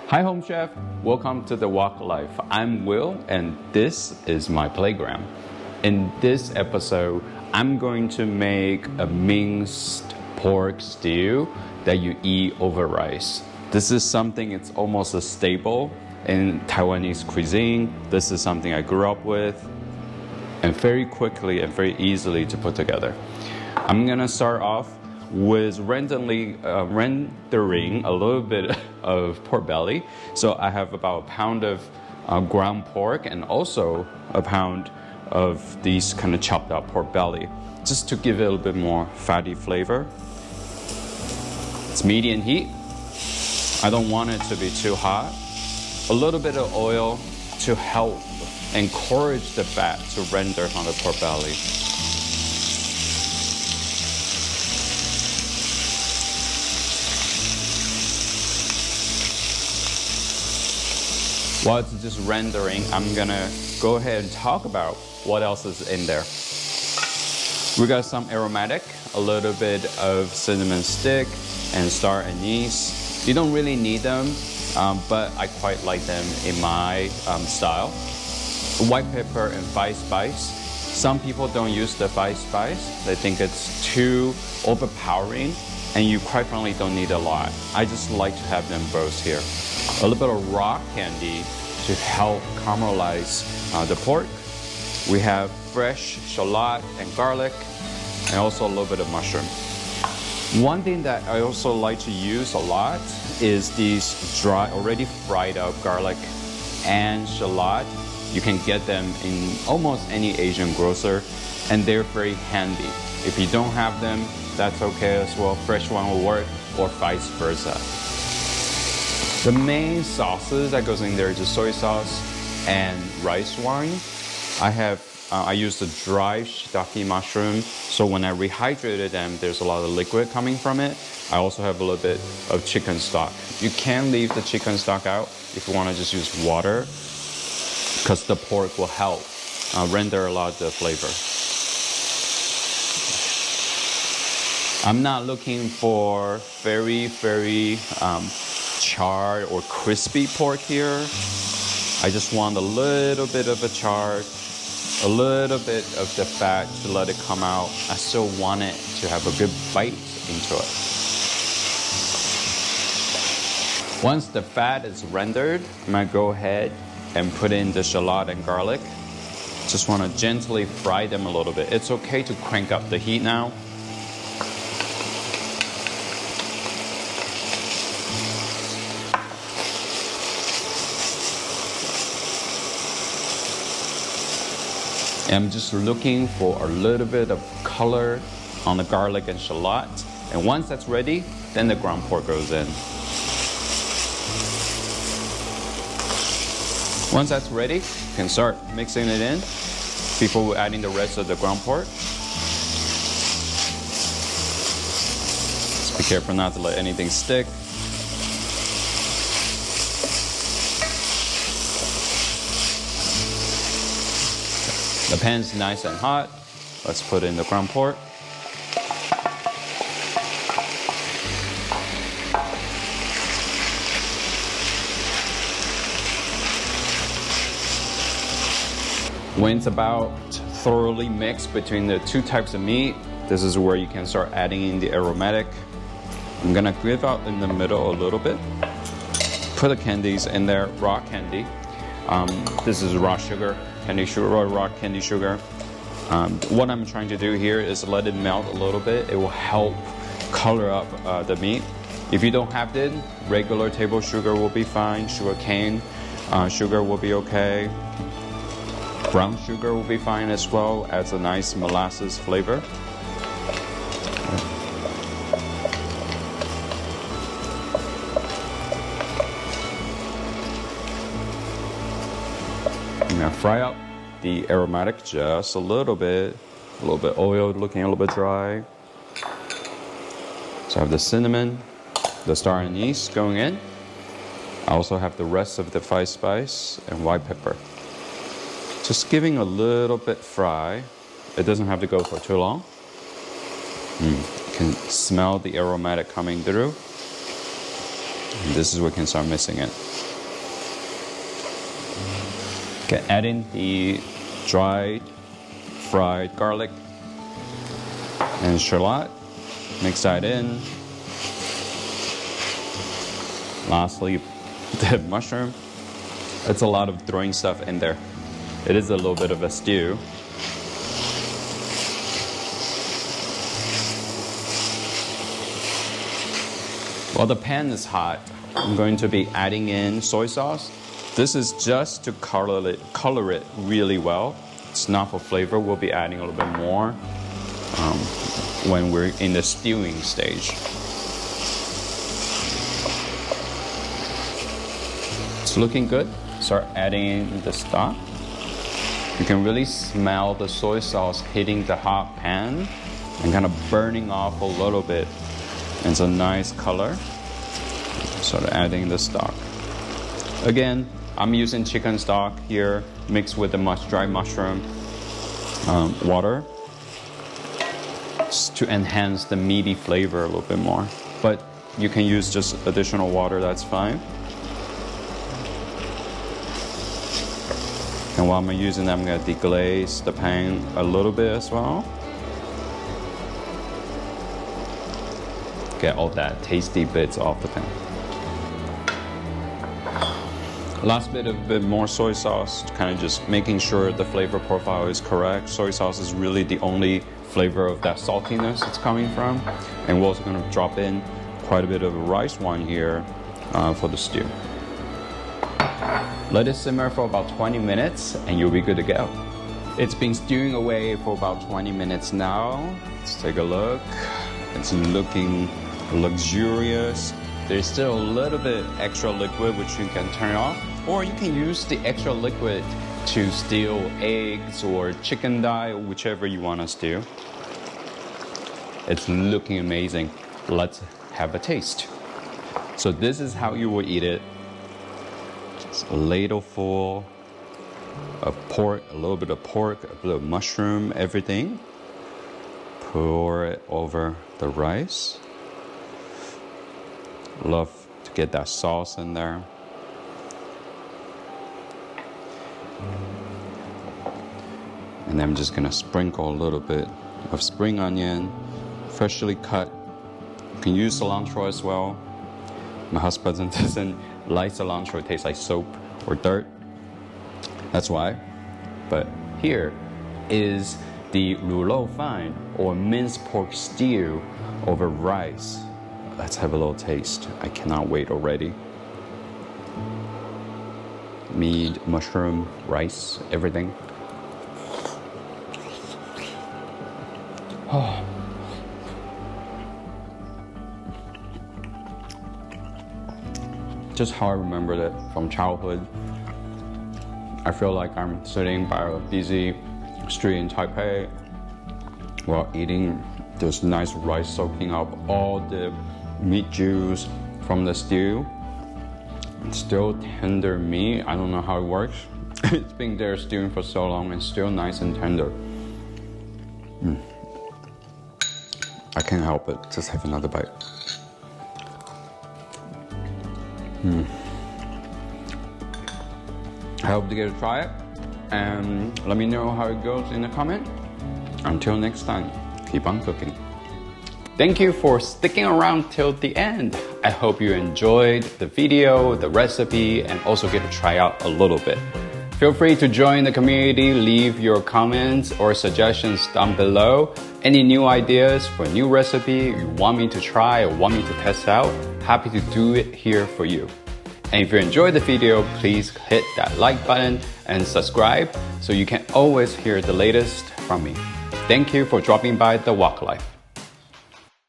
Hi Home Chef, welcome to the Walk Life. I'm Will and this is my playground. In this episode, I'm going to make a minced pork stew that you eat over rice. This is something, it's almost a staple in Taiwanese cuisine. This is something I grew up with and very quickly and very easily to put together. I'm gonna start off with rendering a little bit of pork belly. So I have about a pound of ground pork and also a pound of these kind of chopped up pork belly, just to give it a little bit more fatty flavor. It's medium heat. I don't want it to be too hot. A little bit of oil to help encourage the fat to render on the pork belly. While it's just rendering, I'm gonna go ahead and talk about what else is in there. We got some aromatic, a little bit of cinnamon stick and star anise. You don't really need them, but I quite like them in my style. White pepper and five spice. Some people don't use the five spice. They think it's too overpowering, and you quite frankly don't need a lot. I just like to have them both here. A little bit of raw candy to help caramelize the pork. We have fresh shallot and garlic, and also a little bit of mushroom. One thing that I also like to use a lot is these dry, already fried up garlic and shallot. You can get them in almost any Asian grocer, and they're very handy. If you don't have them, that's okay as well. Fresh one will work, or vice versa. The main sauces that goes in there is just soy sauce and rice wine. I use the dry shiitake mushroom, so when I rehydrated them, there's a lot of liquid coming from it. I also have a little bit of chicken stock. You can leave the chicken stock out if you want to just use water, because the pork will help render a lot of the flavor. I'm not looking for very charred or crispy pork here. I just want a little bit of a char, a little bit of the fat to let it come out. I still want it to have a good bite into it. Once the fat is rendered, I'm gonna go ahead and put in the shallot and garlic. Just want to gently fry them a little bit. It's okay to crank up the heat now. I'm just looking for a little bit of color on the garlic and shallot. And once that's ready, then the ground pork goes in. Once that's ready, you can start mixing it in before adding the rest of the ground pork. Just be careful not to let anything stick. The pan's nice and hot. Let's put in the ground pork. When it's about thoroughly mixed between the two types of meat, this is where you can start adding in the aromatic. I'm gonna give out in the middle a little bit. Put the candies in there, raw candy. This is raw sugar, candy sugar, raw candy sugar. What I'm trying to do here is let it melt a little bit. It will help color up the meat. If you don't have it, regular table sugar will be fine. Sugar cane sugar will be okay. Brown sugar will be fine as well, adds a nice molasses flavor. I'm gonna fry up the aromatic just a little bit oiled, looking a little bit dry. So I have the cinnamon, the star anise going in. I also have the rest of the five spice and white pepper. Just giving a little bit fry. It doesn't have to go for too long. You can smell the aromatic coming through. And this is where we can start mixing it. Okay, add in the dried fried garlic and shallot. Mix that in. Lastly, the mushroom. It's a lot of throwing stuff in there. It is a little bit of a stew. While the pan is hot, I'm going to be adding in soy sauce. This is just to color it really well. It's not for flavor. We'll be adding a little bit more when we're in the stewing stage. It's looking good. Start adding in the stock. You can really smell the soy sauce hitting the hot pan and kind of burning off a little bit. It's a nice color. Start adding the stock. Again, I'm using chicken stock here mixed with the dried mushroom water just to enhance the meaty flavor a little bit more. But you can use just additional water, that's fine. And while I'm using that, I'm going to deglaze the pan a little bit as well. Get all that tasty bits off the pan. Last bit more soy sauce, kind of just making sure the flavor profile is correct. Soy sauce is really the only flavor of that saltiness it's coming from. And we're also going to drop in quite a bit of rice wine here for the stew. Let it simmer for about 20 minutes and you'll be good to go. It's been stewing away for about 20 minutes now. Let's take a look. It's looking luxurious. There's still a little bit extra liquid which you can turn off, or you can use the extra liquid to stew eggs or chicken thigh, whichever you want to stew. It's looking amazing. Let's have a taste. So this is how you will eat it. Just a ladle full of pork, a little bit of pork, a bit of mushroom, everything. Pour it over the rice. Love to get that sauce in there. And then I'm just gonna sprinkle a little bit of spring onion, freshly cut. You can use cilantro as well. My husband doesn't like cilantro, it tastes like soap or dirt. That's why. But here is the 卤肉饭 or minced pork stew over rice. Let's have a little taste. I cannot wait already. Meat, mushroom, rice, everything. Oh. Just how I remembered it from childhood. I feel like I'm sitting by a busy street in Taipei while eating this nice rice, soaking up all the meat juice from the stew. It's still tender meat. I don't know how it works. It's been there stewing for so long and still nice and tender. I can't help it. Just have another bite. I hope you get to try it and let me know how it goes in the comment. Until next time, keep on cooking. Thank you for sticking around till the end. I hope you enjoyed the video, the recipe, and also get to try out a little bit. Feel free to join the community, leave your comments or suggestions down below. Any new ideas for a new recipe you want me to try or want me to test out, happy to do it here for you. And if you enjoyed the video, please hit that like button and subscribe so you can always hear the latest from me. Thank you for dropping by The Wok Life.